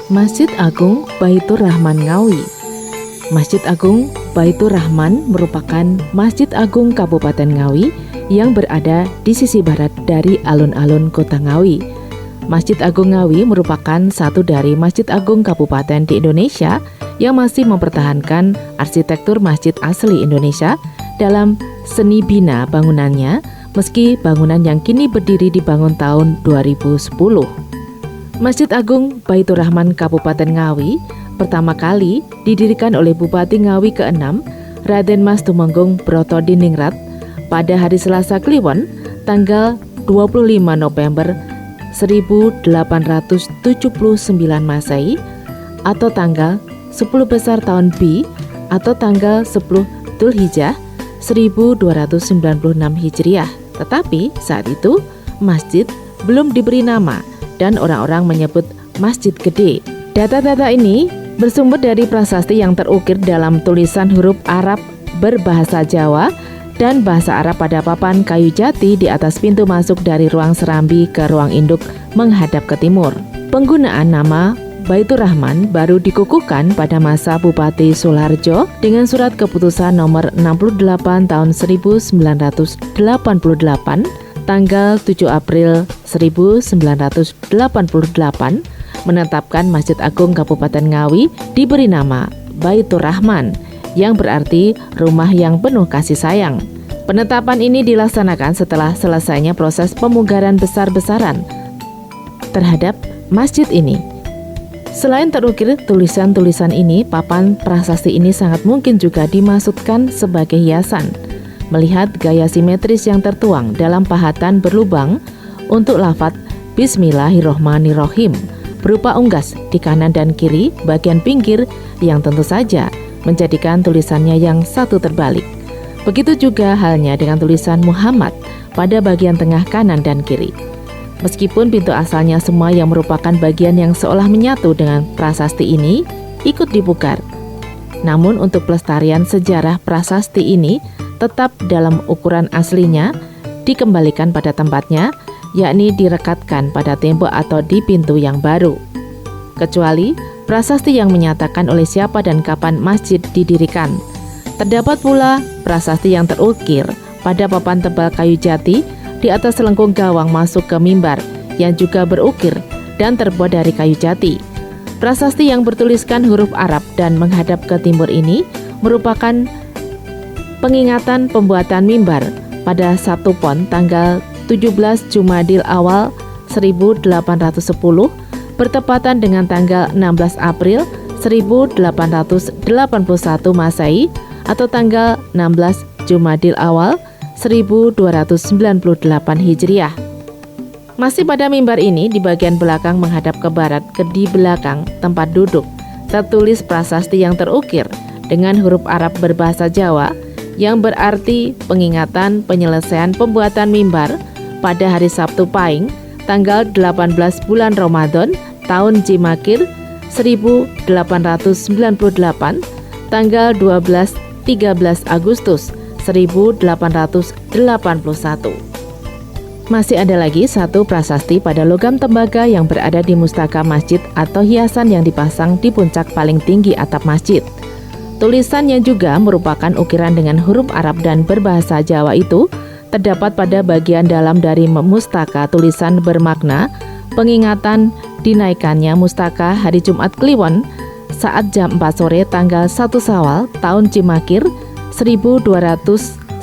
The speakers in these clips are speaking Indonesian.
Masjid Agung Baitur Rahman Ngawi. Masjid Agung Baitur Rahman merupakan Masjid Agung Kabupaten Ngawi yang berada di sisi barat dari alun-alun Kota Ngawi. Masjid Agung Ngawi merupakan satu dari Masjid Agung Kabupaten di Indonesia yang masih mempertahankan arsitektur masjid asli Indonesia dalam seni bina bangunannya, meski bangunan yang kini berdiri dibangun tahun 2010. Masjid Agung Baitur Rahman Kabupaten Ngawi pertama kali didirikan oleh Bupati Ngawi ke-6, Raden Mas Tumenggung Brotodiningrat pada hari Selasa Kliwon, tanggal 25 November 1879 Masehi atau tanggal 10 besar tahun B atau tanggal 10 Dzulhijjah 1296 Hijriah. Tetapi saat itu masjid belum diberi nama dan orang-orang menyebut Masjid Gede. Data-data ini bersumber dari prasasti yang terukir dalam tulisan huruf Arab berbahasa Jawa dan bahasa Arab pada papan kayu jati di atas pintu masuk dari ruang serambi ke ruang induk menghadap ke timur. Penggunaan nama Baitur Rahman baru dikukuhkan pada masa Bupati Sularjo dengan surat keputusan nomor 68 tahun 1988 tanggal 7 April 1988 menetapkan Masjid Agung Kabupaten Ngawi diberi nama Baitur Rahman yang berarti rumah yang penuh kasih sayang. Penetapan ini dilaksanakan setelah selesainya proses pemugaran besar-besaran terhadap masjid ini. Selain terukir tulisan-tulisan ini, papan prasasti ini sangat mungkin juga dimaksudkan sebagai hiasan. Melihat gaya simetris yang tertuang dalam pahatan berlubang untuk lafaz Bismillahirrohmanirrohim berupa unggas di kanan dan kiri bagian pinggir yang tentu saja menjadikan tulisannya yang satu terbalik. Begitu juga halnya dengan tulisan Muhammad pada bagian tengah kanan dan kiri. Meskipun pintu asalnya semua yang merupakan bagian yang seolah menyatu dengan prasasti ini ikut dibukar. Namun untuk pelestarian sejarah prasasti ini tetap dalam ukuran aslinya dikembalikan pada tempatnya, yakni direkatkan pada tembok atau di pintu yang baru. Kecuali prasasti yang menyatakan oleh siapa dan kapan masjid didirikan. Terdapat pula prasasti yang terukir pada papan tebal kayu jati di atas selengkung gawang masuk ke mimbar yang juga berukir dan terbuat dari kayu jati. Prasasti yang bertuliskan huruf Arab dan menghadap ke timur ini merupakan pengingatan pembuatan mimbar pada Sabtu Pon tanggal 17 Jumadil Awal 1810 bertepatan dengan tanggal 16 April 1881 Masehi atau tanggal 16 Jumadil Awal 1298 Hijriah. Masih pada mimbar ini di bagian belakang menghadap ke barat di belakang tempat duduk tertulis prasasti yang terukir dengan huruf Arab berbahasa Jawa yang berarti pengingatan penyelesaian pembuatan mimbar pada hari Sabtu Pahing tanggal 18 bulan Ramadan tahun Jimakir 1898 tanggal 12-13 Agustus 1881. Masih ada lagi satu prasasti pada logam tembaga yang berada di mustaka masjid atau hiasan yang dipasang di puncak paling tinggi atap masjid. Tulisan yang juga merupakan ukiran dengan huruf Arab dan berbahasa Jawa itu terdapat pada bagian dalam dari mustaka tulisan bermakna pengingatan dinaikannya mustaka hari Jumat Kliwon saat jam 4 sore tanggal 1 Syawal tahun Cimakir 1298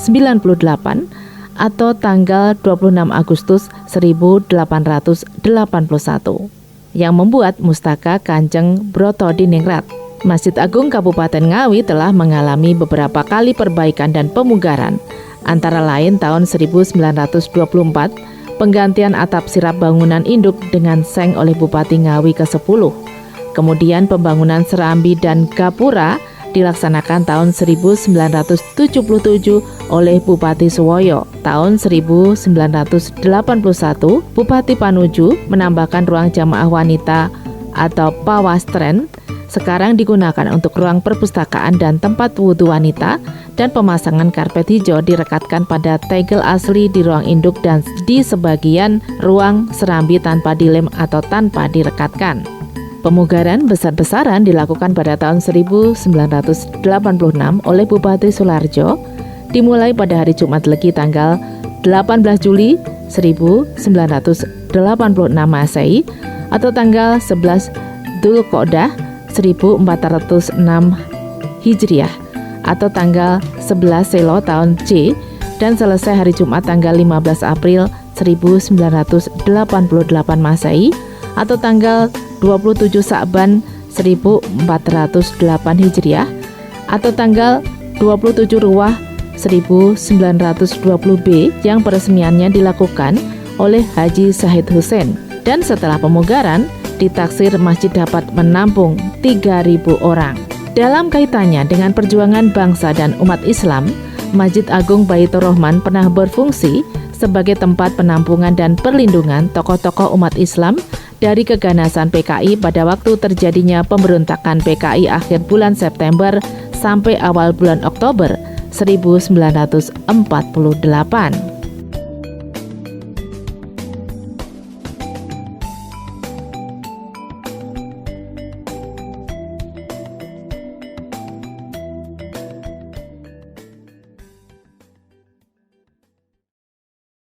atau tanggal 26 Agustus 1881 yang membuat mustaka Kanjeng Brotodiningrat. Masjid Agung Kabupaten Ngawi telah mengalami beberapa kali perbaikan dan pemugaran, antara lain tahun 1924 penggantian atap sirap bangunan induk dengan seng oleh Bupati Ngawi ke-10. Kemudian pembangunan serambi dan gapura dilaksanakan tahun 1977 oleh Bupati Suwoyo. Tahun 1981 Bupati Panuju menambahkan ruang jamaah wanita atau pawastren sekarang digunakan untuk ruang perpustakaan dan tempat wudhu wanita, dan pemasangan karpet hijau direkatkan pada tegel asli di ruang induk dan di sebagian ruang serambi tanpa dilem atau tanpa direkatkan. Pemugaran besar-besaran dilakukan pada tahun 1986 oleh Bupati Sularjo, dimulai pada hari Jumat Legi tanggal 18 Juli 1986 Masehi atau tanggal 11 Dzulqa'dah 1406 Hijriah atau tanggal 11 Selo tahun C dan selesai hari Jumat tanggal 15 April 1988 Masehi atau tanggal 27 Sa'ban 1408 Hijriah atau tanggal 27 Ruwah 1920B yang peresmiannya dilakukan oleh Haji Syahid Hussein. Dan setelah pemugaran, ditaksir masjid dapat menampung 3.000 orang. Dalam kaitannya dengan perjuangan bangsa dan umat Islam, Masjid Agung Baitur Rahman pernah berfungsi sebagai tempat penampungan dan perlindungan tokoh-tokoh umat Islam dari keganasan PKI pada waktu terjadinya pemberontakan PKI akhir bulan September sampai awal bulan Oktober 1948.